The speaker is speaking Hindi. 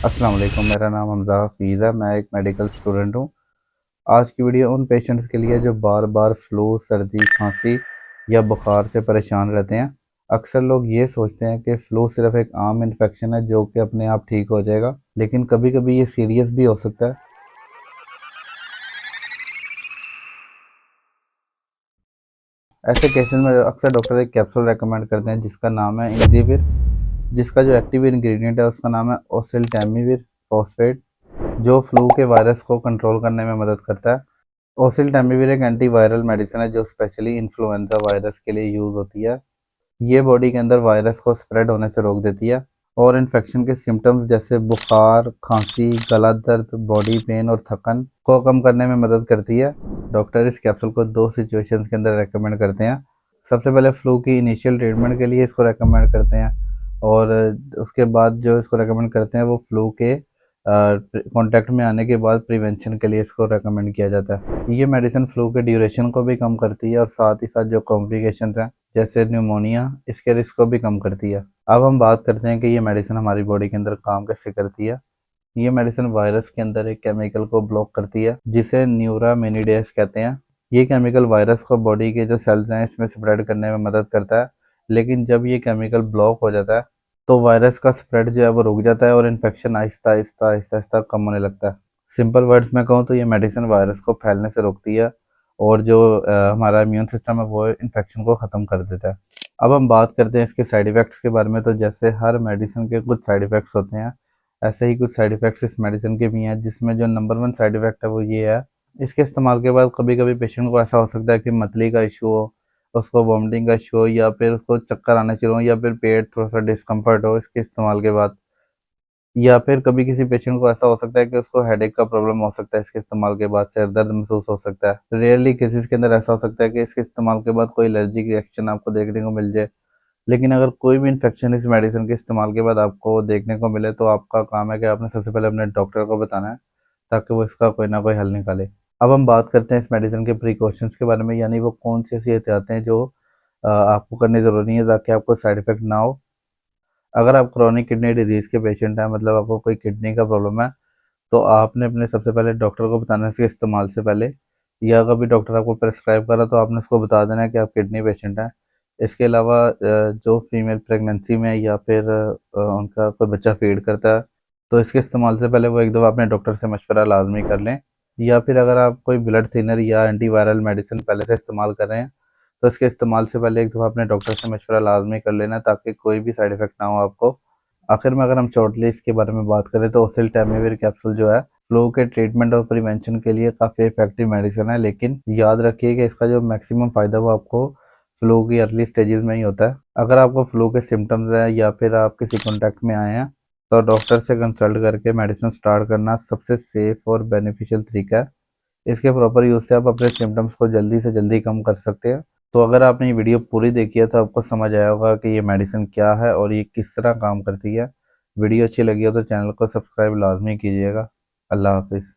अस्सलाम वालेकुम, मेरा नाम हमज़ा हफ़ीज़ है। मैं एक मेडिकल स्टूडेंट हूँ। आज की वीडियो उन पेशेंट्स के लिए जो बार बार फ्लू, सर्दी, खांसी या बुखार से परेशान रहते हैं। अक्सर लोग ये सोचते हैं कि फ़्लू सिर्फ एक आम इन्फेक्शन है जो कि अपने आप ठीक हो जाएगा, लेकिन कभी कभी ये सीरियस भी हो सकता है। ऐसे केसेस में अक्सर डॉक्टर एक कैप्सूल रेकमेंड करते हैं जिसका नाम है इंजीविर, जिसका जो एक्टिव इंग्रेडिएंट है उसका नाम है ओसेल्टामिविर फॉस्फेट, जो फ्लू के वायरस को कंट्रोल करने में मदद करता है। ओसेल्टामिविर एक एंटीवायरल मेडिसिन है जो स्पेशली इन्फ्लुएंजा वायरस के लिए यूज़ होती है। ये बॉडी के अंदर वायरस को स्प्रेड होने से रोक देती है और इन्फेक्शन के सिम्टम्स जैसे बुखार, खांसी, गला दर्द, बॉडी पेन और थकन को कम करने में मदद करती है। डॉक्टर इस कैप्सूल को दो सिचुएशंस के अंदर रेकमेंड करते हैं। सबसे पहले फ्लू की इनिशियल ट्रीटमेंट के लिए इसको रेकमेंड करते हैं, और उसके बाद जो इसको रेकमेंड करते हैं वो फ्लू के कांटेक्ट में आने के बाद प्रिवेंशन के लिए इसको रेकमेंड किया जाता है। ये मेडिसिन फ्लू के ड्यूरेशन को भी कम करती है और साथ ही साथ जो कॉम्प्लिकेशंस हैं जैसे न्यूमोनिया, इसके रिस्क को भी कम करती है। अब हम बात करते हैं कि ये मेडिसिन हमारी बॉडी के अंदर काम कैसे करती है। ये मेडिसिन वायरस के अंदर एक केमिकल को ब्लॉक करती है जिसे न्यूरामिनिडेज कहते हैं। ये केमिकल वायरस को बॉडी के जो सेल्स हैं इसमें स्प्रेड करने में मदद करता है, लेकिन जब ये केमिकल ब्लॉक हो जाता है तो वायरस का स्प्रेड जो है वो रुक जाता है और इन्फेक्शन आहिस्ता आहिस्ता आहिस्ता आहिस्ता कम होने लगता है। सिंपल वर्ड्स में कहूँ तो ये मेडिसिन वायरस को फैलने से रोकती है और जो हमारा इम्यून सिस्टम है वो इन्फेक्शन को ख़त्म कर देता है। अब हम बात करते हैं इसके साइड इफ़ेक्ट्स के बारे में। तो जैसे हर मेडिसिन के कुछ साइड इफ़ेक्ट्स होते हैं, ऐसे ही कुछ साइड इफ़ेक्ट्स इस मेडिसिन के भी हैं, जिसमें जो नंबर 1 साइड इफ़ेक्ट है वो ये है, इसके इस्तेमाल के बाद कभी-कभी पेशेंट को ऐसा हो सकता है कि मतली का इश्यू हो, उसको वोमिटिंग का इश्यू हो, या फिर उसको चक्कर आने शुरू हो, या फिर पेट थोड़ा-सा डिस्कम्फर्ट हो इसके इस्तेमाल के बाद। या फिर कभी किसी पेशेंट को ऐसा हो सकता है कि उसको हेडेक का प्रॉब्लम हो सकता है इसके इस्तेमाल के बाद, सिर दर्द महसूस हो सकता है। रेयरली केसेस के अंदर ऐसा हो सकता है कि इसके इस्तेमाल के बाद कोई एलर्जिक रिएक्शन आपको देखने को मिल जाए। लेकिन अगर कोई भी इन्फेक्शन इस मेडिसिन के इस्तेमाल के बाद आपको देखने को मिले तो आपका काम है कि आपने सबसे पहले अपने डॉक्टर को बताना है, ताकि वो इसका कोई ना कोई हल निकाले। अब हम बात करते हैं इस मेडिसिन के प्रिकॉशंस के बारे में, यानी वो कौन सी ऐसी एहतियातें हैं जो आपको करनी ज़रूरी है ताकि आपको साइड इफ़ेक्ट ना हो। अगर आप क्रोनिक किडनी डिजीज़ के पेशेंट हैं, मतलब आपको कोई किडनी का प्रॉब्लम है, तो आपने अपने सबसे पहले डॉक्टर को बताना है इसके इस्तेमाल से पहले, या कभी डॉक्टर आपको प्रेस्क्राइब करा तो आपने उसको बता देना है कि आप किडनी पेशेंट हैं। इसके अलावा जो फीमेल प्रेगनेंसी में या फिर उनका कोई बच्चा फीड करता है, तो इसके इस्तेमाल से पहले वो एक दफ़ा अपने डॉक्टर से मशवरा लाजमी कर लें। या फिर अगर आप कोई ब्लड थिनर या एंटीवायरल मेडिसिन पहले से इस्तेमाल कर रहे हैं, तो इसके इस्तेमाल से पहले एक दफ़ा अपने डॉक्टर से मशवरा लाजमी कर लेना, ताकि कोई भी साइड इफ़ेक्ट ना हो आपको। आखिर में अगर हम शॉर्टली इसके बारे में बात करें तो ओसेल्टामिविर कैप्सूल जो है फ्लू के ट्रीटमेंट और प्रिवेंशन के लिए काफ़ी इफेक्टिव मेडिसिन है, लेकिन याद रखिए कि इसका जो मैक्सिमम फ़ायदा वो आपको फ्लू की अर्ली स्टेजेस में ही होता है। अगर आपको फ्लू के सिम्टम्स हैं या फिर आप किसी कॉन्टैक्ट में आए हैं, तो डॉक्टर से कंसल्ट करके मेडिसिन स्टार्ट करना सबसे सेफ़ और बेनिफिशियल तरीका है। इसके प्रॉपर यूज़ से आप अपने सिम्टम्स को जल्दी से जल्दी कम कर सकते हैं। तो अगर आपने ये वीडियो पूरी देखी है तो आपको समझ आया होगा कि ये मेडिसिन क्या है और ये किस तरह काम करती है। वीडियो अच्छी लगी हो तो चैनल को सब्सक्राइब लाजमी कीजिएगा। अल्लाह हाफिज़।